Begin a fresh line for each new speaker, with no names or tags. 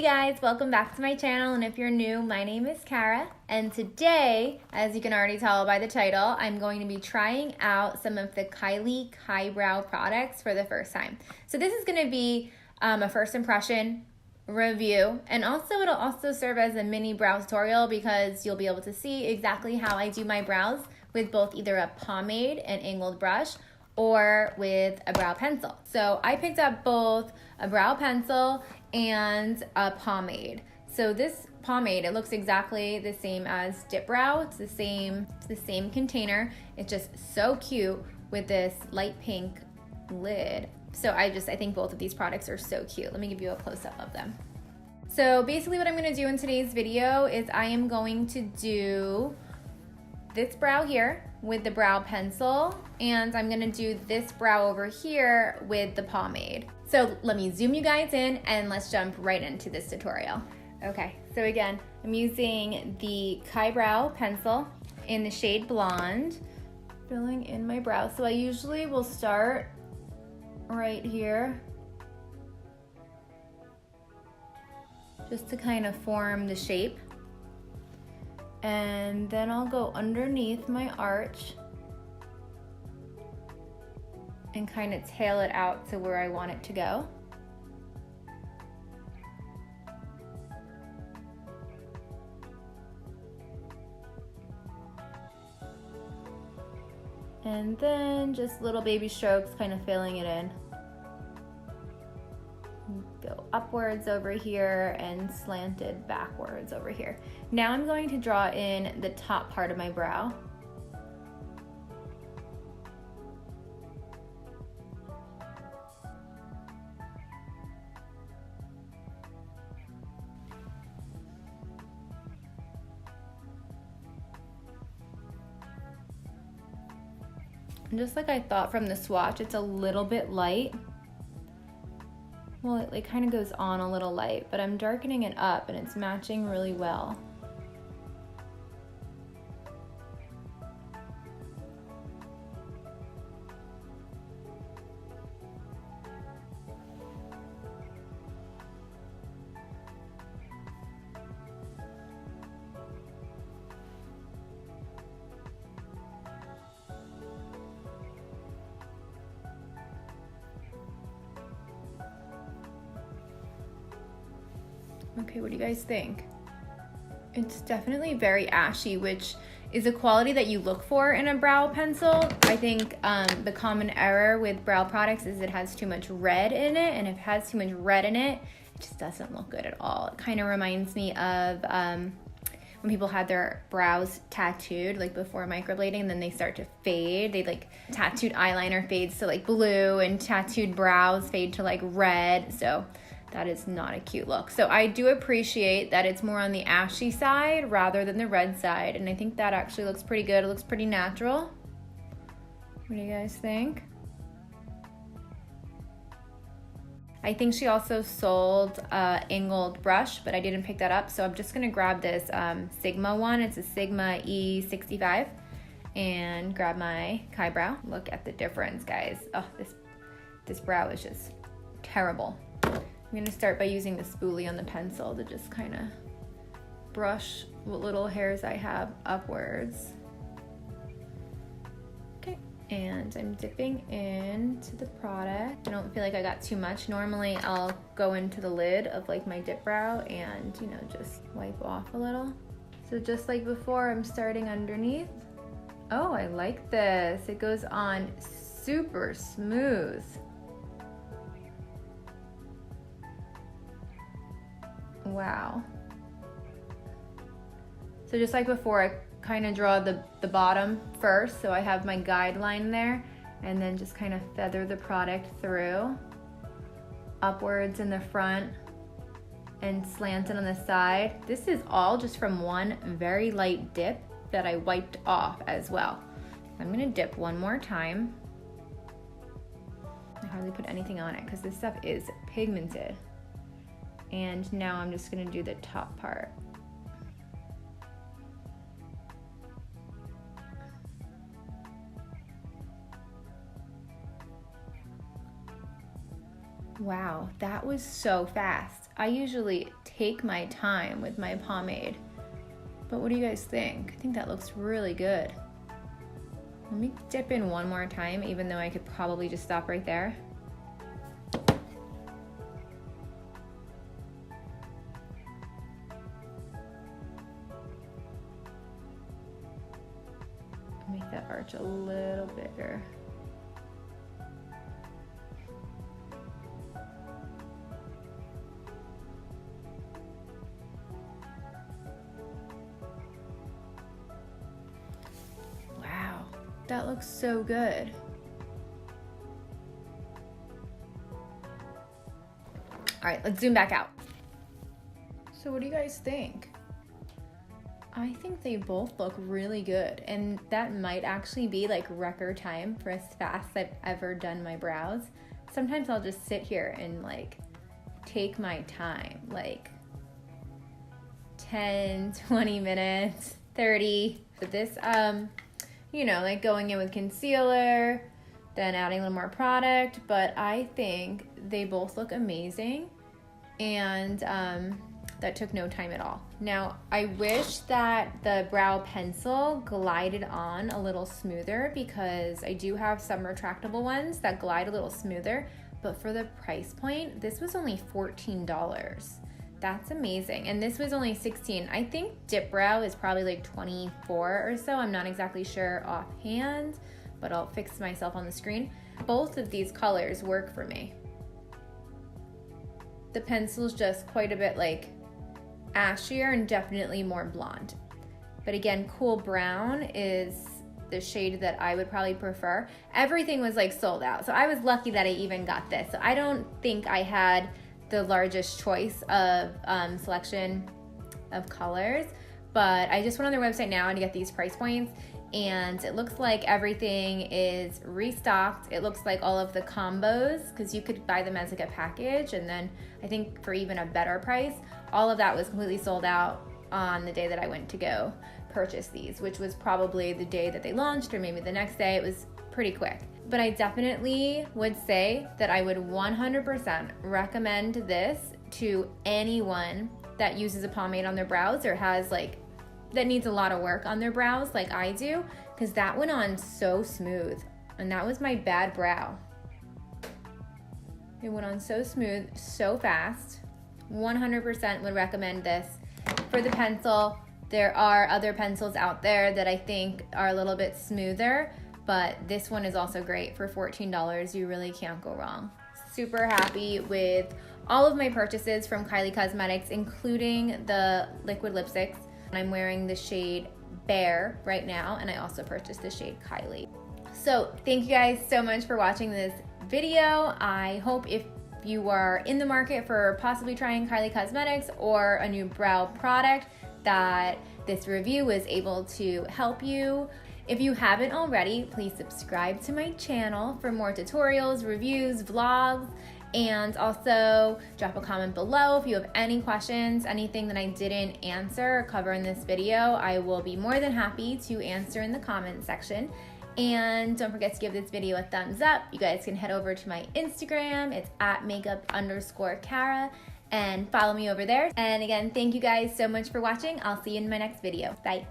Hey guys, welcome back to my channel, and if you're new, my name is Kara, and today, as you can already tell by the title, I'm going to be trying out some of the Kylie Cosmetics products for the first time. So this is going to be a first impression review, and also it'll also serve as a mini brow tutorial because you'll be able to see exactly how I do my brows with both either a pomade and angled brush or with a brow pencil. So I picked up both a brow pencil and a pomade. So this pomade, it looks exactly the same as Dip Brow. It's the same container. It's just so cute with this light pink lid. So I think both of these products are so cute. Let me give you a close-up of them. So basically what I'm gonna do in today's video is I am going to do this brow here with the brow pencil, and I'm gonna do this brow over here with the pomade. So let me zoom you guys in and let's jump right into this tutorial. Okay, so again, I'm using the Kybrow pencil in the shade Blonde, filling in my brow. So I usually will start right here, just to kind of form the shape. And then I'll go underneath my arch and kind of tail it out to where I want it to go. And then just little baby strokes, kind of filling it in. Go upwards over here and slanted backwards over here. Now I'm going to draw in the top part of my brow. And just like I thought from the swatch, it's a little bit light. Well, it like kind of goes on a little light, but I'm darkening it up and it's matching really well. Okay, what do you guys think? It's definitely very ashy, which is a quality that you look for in a brow pencil. I think the common error with brow products is it has too much red in it, and if it has too much red in it, it just doesn't look good at all. It kind of reminds me of when people had their brows tattooed, like before microblading, and then they start to fade. They like tattooed eyeliner fades to like blue, and tattooed brows fade to like red. So that is not a cute look. So I do appreciate that it's more on the ashy side rather than the red side, and I think that actually looks pretty good. It looks pretty natural. What do you guys think? I think she also sold angled brush, but I didn't pick that up, so I'm just gonna grab this Sigma one. It's a Sigma E65, and grab my Kybrow. Look at the difference, guys. Oh, this brow is just terrible. I'm gonna start by using the spoolie on the pencil to just kind of brush what little hairs I have upwards. Okay, and I'm dipping into the product. I don't feel like I got too much. Normally I'll go into the lid of like my dip brow and, you know, just wipe off a little. So just like before, I'm starting underneath. Oh, I like this. It goes on super smooth. Wow. So just like before, I kind of draw the bottom first, so I have my guideline there, and then just kind of feather the product through, upwards in the front, and slanted on the side. This is all just from one very light dip that I wiped off as well. I'm gonna dip one more time. I hardly put anything on it because this stuff is pigmented. And now I'm just gonna do the top part. Wow, that was so fast. I usually take my time with my pomade, but what do you guys think? I think that looks really good. Let me dip in one more time, even though I could probably just stop right there. Make that arch a little bigger. Wow, that looks so good. All right, let's zoom back out. So what do you guys think? I think they both look really good, and that might actually be like record time for as fast as I've ever done my brows. Sometimes I'll just sit here and like take my time, like 10, 20 minutes, 30. But this, you know, like going in with concealer, then adding a little more product, but I think they both look amazing, and that took no time at all. Now, I wish that the brow pencil glided on a little smoother, because I do have some retractable ones that glide a little smoother, but for the price point, this was only $14. That's amazing. And this was only $16. I think Dip Brow is probably like $24 or so. I'm not exactly sure offhand, but I'll fix myself on the screen. Both of these colors work for me. The pencil's just quite a bit like ashier and definitely more blonde. But again, Cool Brown is the shade that I would probably prefer. Everything was like sold out, so I was lucky that I even got this. So I don't think I had the largest choice of selection of colors, but I just went on their website now to get these price points, and it looks like everything is restocked. It looks like all of the combos, because you could buy them as like a package, and then I think for even a better price, all of that was completely sold out on the day that I went to go purchase these, which was probably the day that they launched, or maybe the next day. It was pretty quick. But I definitely would say that I would 100% recommend this to anyone that uses a pomade on their brows, or has like, that needs a lot of work on their brows like I do, because that went on so smooth, and that was my bad brow. It went on so smooth, so fast. 100% would recommend this. For the pencil, there are other pencils out there that I think are a little bit smoother, but this one is also great for $14. You really can't go wrong. Super happy with all of my purchases from Kylie Cosmetics, including the liquid lipsticks. I'm wearing the shade Bear right now, and I also purchased the shade Kylie. So thank you guys so much for watching this video. I hope if you are in the market for possibly trying Kylie Cosmetics or a new brow product, that this review was able to help you. If you haven't already, please subscribe to my channel for more tutorials, reviews, vlogs, and also drop a comment below if you have any questions, anything that I didn't answer or cover in this video. I will be more than happy to answer in the comment section. And don't forget to give this video a thumbs up. You guys can head over to my Instagram. It's @makeup_Kara, and follow me over there. And again, thank you guys so much for watching. I'll see you in my next video. Bye.